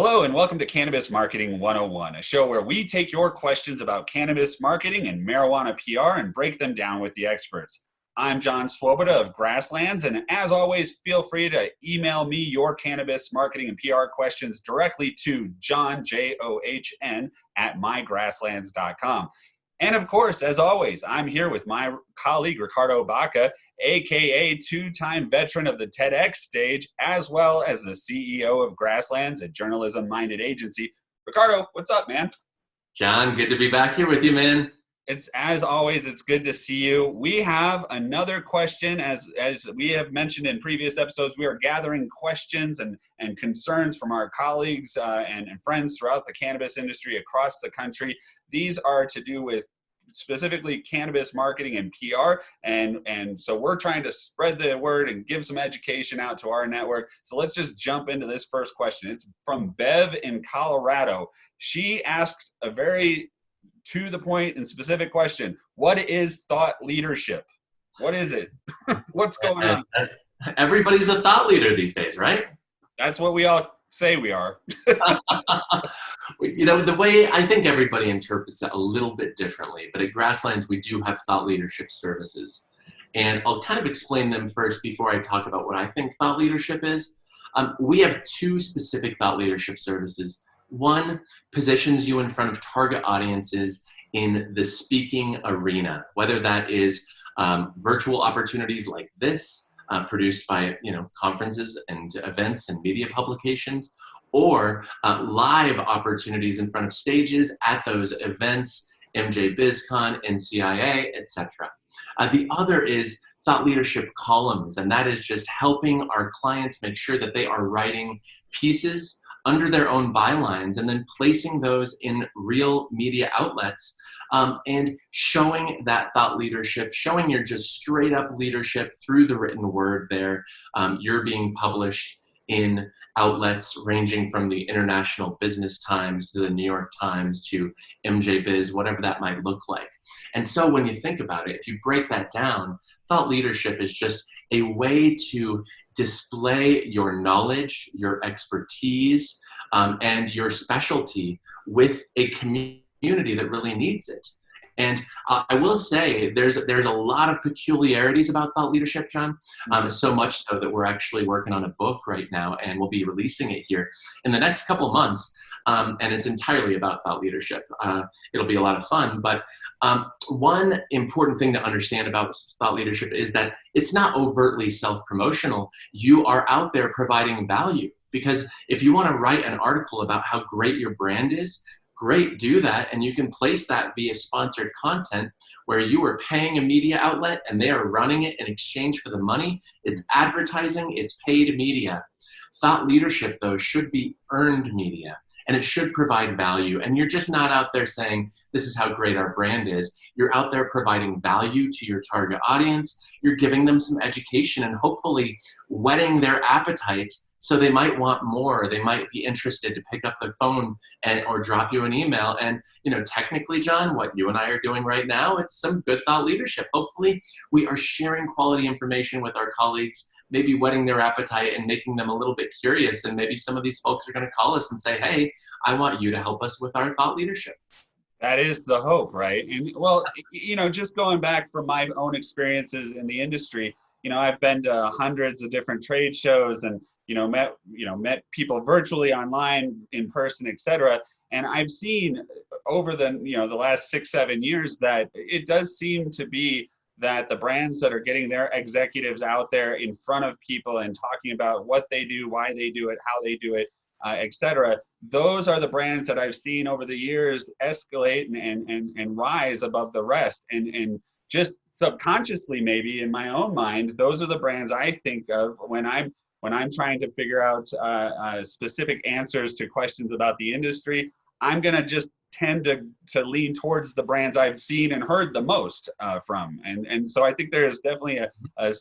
Hello and welcome to Cannabis Marketing 101, a show where we take your questions about cannabis marketing and marijuana PR and break them down with the experts. I'm John Swoboda of Grasslands, and as always, feel free to email me your cannabis marketing and PR questions directly to John, John, at mygrasslands.com. And of course, as always, I'm here with my colleague, Ricardo Baca, aka two-time veteran of the TEDx stage, as well as the CEO of Grasslands, a journalism-minded agency. Ricardo, what's up, man? John, good to be back here with you, man. It's as always, it's good to see you. We have another question. As we have mentioned in previous episodes, we are gathering questions and concerns from our colleagues and friends throughout the cannabis industry across the country. These are to do with specifically cannabis marketing and PR. And so we're trying to spread the word and give some education out to our network. So let's just jump into this first question. It's from Bev in Colorado. She asked a very to the point and specific question. What is thought leadership? What is it? What's going on? Everybody's a thought leader these days, right? That's what we all say we are. You know, the way I think everybody interprets that a little bit differently, but at Grasslands, we do have thought leadership services. And I'll kind of explain them first before I talk about what I think thought leadership is. We have two specific thought leadership services. One positions you in front of target audiences in the speaking arena, whether that is virtual opportunities like this, produced by conferences and events and media publications, or live opportunities in front of stages at those events, MJ BizCon, NCIA, etc. The other is thought leadership columns, and that is just helping our clients make sure that they are writing pieces under their own bylines and then placing those in real media outlets and showing that thought leadership, showing your just straight up leadership through the written word there. You're being published in outlets ranging from the International Business Times to the New York Times to MJ Biz, whatever that might look like. And so when you think about it, if you break that down, thought leadership is just a way to display your knowledge, your expertise, and your specialty with a community that really needs it. And I will say there's a lot of peculiarities about thought leadership, John, so much so that we're actually working on a book right now, and we'll be releasing it here in the next couple of months. And it's entirely about thought leadership. It'll be a lot of fun. But one important thing to understand about thought leadership is that it's not overtly self-promotional. You are out there providing value. Because if you want to write an article about how great your brand is, great, do that. And you can place that via sponsored content where you are paying a media outlet and they are running it in exchange for the money. It's advertising, it's paid media. Thought leadership, though, should be earned media. And it should provide value. And you're just not out there saying, this is how great our brand is. You're out there providing value to your target audience. You're giving them some education and hopefully whetting their appetite so they might want more. They might be interested to pick up the phone or drop you an email. And, technically, John, what you and I are doing right now, it's some good thought leadership. Hopefully, we are sharing quality information with our colleagues, maybe whetting their appetite and making them a little bit curious. And maybe some of these folks are going to call us and say, hey, I want you to help us with our thought leadership. That is the hope, right? And well, just going back from my own experiences in the industry, I've been to hundreds of different trade shows and met people virtually, online, in person, etc. And I've seen over the last 6-7 years that it does seem to be that the brands that are getting their executives out there in front of people and talking about what they do, why they do it, how they do it, etc. Those are the brands that I've seen over the years escalate and rise above the rest. And just subconsciously, maybe in my own mind, those are the brands I think of when I'm trying to figure out specific answers to questions about the industry. I'm going to just tend to lean towards the brands I've seen and heard the most from. And so I think there's definitely a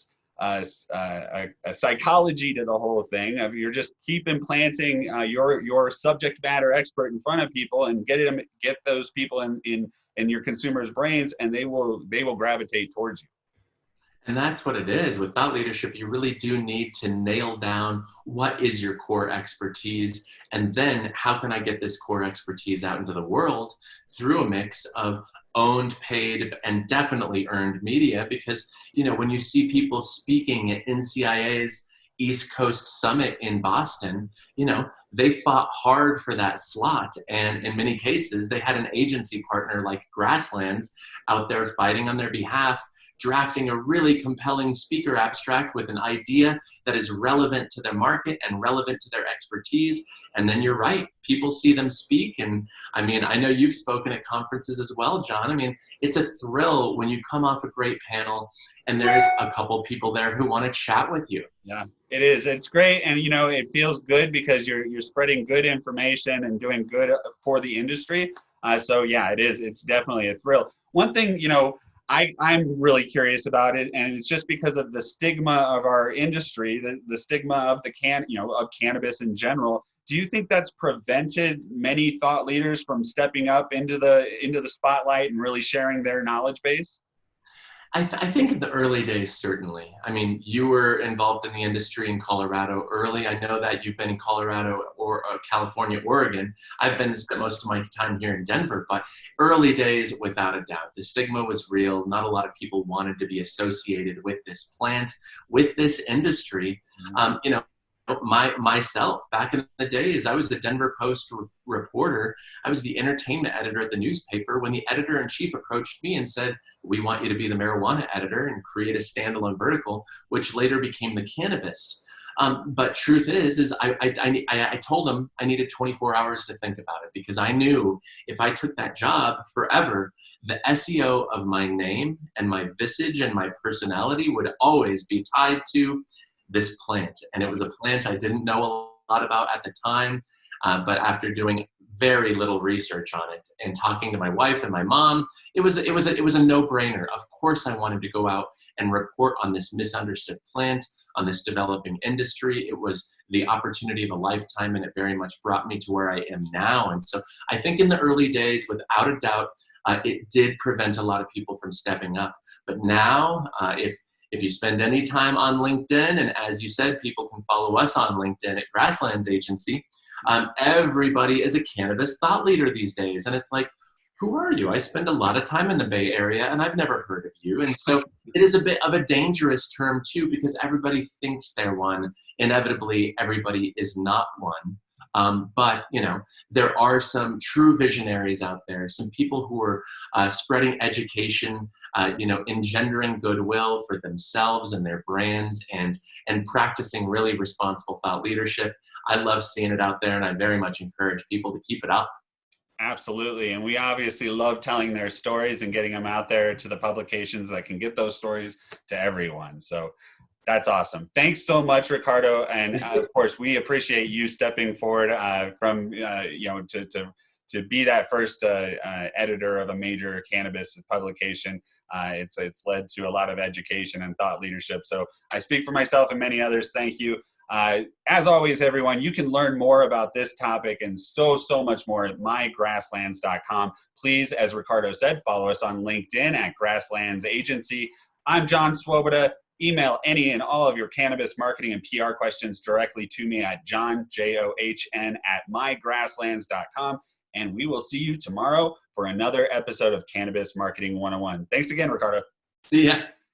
psychology to the whole thing of you're just keep implanting your subject matter expert in front of people and get those people in your consumers' brains, and they will gravitate towards you. And that's what it is. With thought leadership, you really do need to nail down what is your core expertise, and then how can I get this core expertise out into the world through a mix of owned, paid, and definitely earned media. Because, when you see people speaking at NCIA's East Coast Summit in Boston, they fought hard for that slot. And in many cases, they had an agency partner like Grasslands out there fighting on their behalf, drafting a really compelling speaker abstract with an idea that is relevant to their market and relevant to their expertise. And then you're right, people see them speak. And I know you've spoken at conferences as well, John. It's a thrill when you come off a great panel and there's a couple people there who want to chat with you. Yeah, it is. It's great. And, it feels good because you're spreading good information and doing good for the industry. So yeah, it is. It's definitely a thrill. One thing, I'm really curious about it, and it's just because of the stigma of our industry, the stigma of of cannabis in general. Do you think that's prevented many thought leaders from stepping up into the spotlight and really sharing their knowledge base? I think in the early days, certainly. You were involved in the industry in Colorado early. I know that you've been in Colorado or California, Oregon. I've spent most of my time here in Denver, but early days, without a doubt, the stigma was real. Not a lot of people wanted to be associated with this plant, with this industry. Myself, back in the days, I was the Denver Post reporter. I was the entertainment editor at the newspaper when the editor-in-chief approached me and said, "We want you to be the marijuana editor and create a standalone vertical," which later became the Cannabis. But truth is I told him I needed 24 hours to think about it, because I knew if I took that job forever, the SEO of my name and my visage and my personality would always be tied to this plant. And it was a plant I didn't know a lot about at the time, but after doing very little research on it and talking to my wife and my mom, it was a no-brainer. Of course I wanted to go out and report on this misunderstood plant, on this developing industry. It was the opportunity of a lifetime, and it very much brought me to where I am now. And so I think in the early days, without a doubt, it did prevent a lot of people from stepping up. But now, if you spend any time on LinkedIn, and as you said, people can follow us on LinkedIn at Grasslands Agency, everybody is a cannabis thought leader these days. And it's like, who are you? I spend a lot of time in the Bay Area and I've never heard of you. And so it is a bit of a dangerous term too, because everybody thinks they're one. Inevitably, everybody is not one. But there are some true visionaries out there, some people who are spreading education, engendering goodwill for themselves and their brands, and practicing really responsible thought leadership. I love seeing it out there, and I very much encourage people to keep it up. Absolutely. And we obviously love telling their stories and getting them out there to the publications that can get those stories to everyone. So that's awesome. Thanks so much, Ricardo. And of course, we appreciate you stepping forward to be that first editor of a major cannabis publication. It's led to a lot of education and thought leadership. So I speak for myself and many others. Thank you. As always, everyone, you can learn more about this topic and so much more at mygrasslands.com. Please, as Ricardo said, follow us on LinkedIn at Grasslands Agency. I'm John Swoboda. Email any and all of your cannabis marketing and PR questions directly to me at john@mygrasslands.com. And we will see you tomorrow for another episode of Cannabis Marketing 101. Thanks again, Ricardo. See ya.